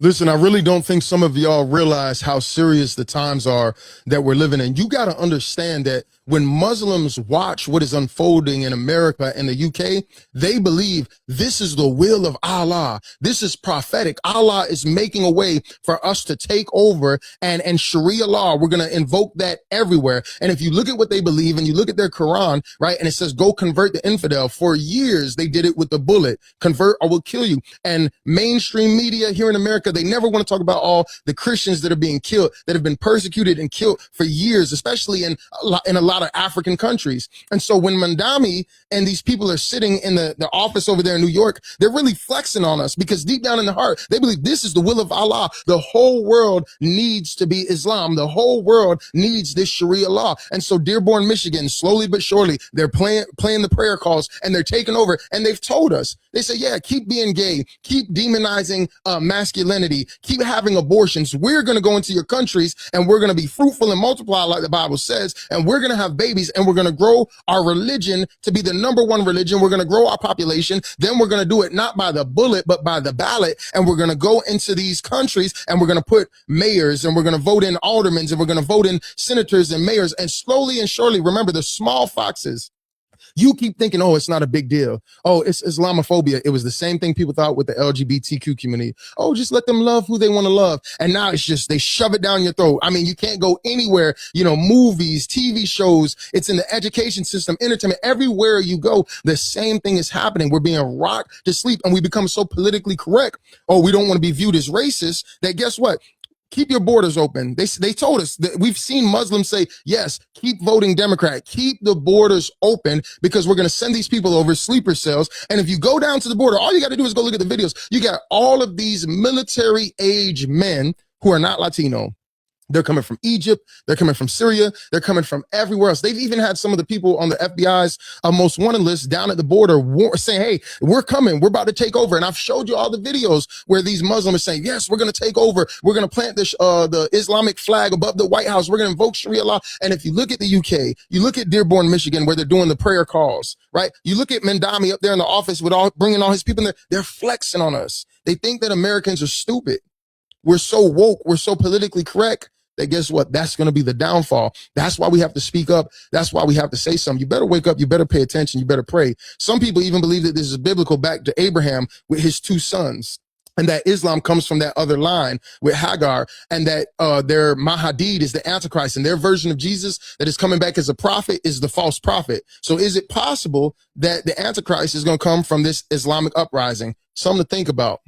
Listen, I really don't think some of y'all realize how serious the times are that we're living in. You got to understand that when Muslims watch what is unfolding in America and the UK, they believe this is the will of Allah. This is prophetic. Allah is making a way for us to take over and Sharia law. We're going to invoke that everywhere. And if you look at what they believe and you look at their Quran, right, and it says, go convert the infidel. For years, they did it with the bullet. Convert or we'll kill you. And mainstream media here in America, they never want to talk about all the Christians that are being killed, that have been persecuted and killed for years, especially in a lot of African countries. And so when Mandami and these people are sitting in the office over there in New York, they're really flexing on us because deep down in the heart, they believe this is the will of Allah. The whole world needs to be Islam. The whole world needs this Sharia law. And so Dearborn, Michigan, slowly but surely, they're playing the prayer calls and they're taking over. And they've told us, they say, yeah, keep being gay, keep demonizing masculinity, keep having abortions. We're going to go into your countries and we're going to be fruitful and multiply like the Bible says. And we're going to have babies and we're going to grow our religion to be the number one religion. We're going to grow our population. Then we're going to do it not by the bullet, but by the ballot. And we're going to go into these countries and we're going to put mayors and we're going to vote in aldermen and we're going to vote in senators and mayors. And slowly and surely, remember the small foxes. You keep thinking, oh, it's not a big deal. Oh, it's Islamophobia. It was the same thing people thought with the LGBTQ community. Oh, just let them love who they want to love. And now it's just, they shove it down your throat. I mean, you can't go anywhere, movies, TV shows. It's in the education system, entertainment, everywhere you go. The same thing is happening. We're being rocked to sleep and we become so politically correct. Oh, we don't want to be viewed as racist that guess what? Keep your borders open. They told us that we've seen Muslims say, yes, keep voting Democrat, keep the borders open because we're going to send these people over sleeper cells. And if you go down to the border, all you got to do is go look at the videos. You got all of these military age men who are not Latino. They're coming from Egypt. They're coming from Syria. They're coming from everywhere else. They've even had some of the people on the FBI's most wanted list down at the border saying, hey, we're coming. We're about to take over. And I've showed you all the videos where these Muslims are saying, yes, we're going to take over. We're going to plant the Islamic flag above the White House. We're going to invoke Sharia law. And if you look at the UK, you look at Dearborn, Michigan, where they're doing the prayer calls, right? You look at Mandami up there in the office with bringing all his people in there. They're flexing on us. They think that Americans are stupid. We're so woke. We're so politically correct. That guess what? That's going to be the downfall. That's why we have to speak up. That's why we have to say something. You better wake up. You better pay attention. You better pray. Some people even believe that this is biblical back to Abraham with his two sons. And that Islam comes from that other line with Hagar, and that their Mahdi is the Antichrist, and their version of Jesus that is coming back as a prophet is the false prophet. So is it possible that the Antichrist is going to come from this Islamic uprising? Something to think about.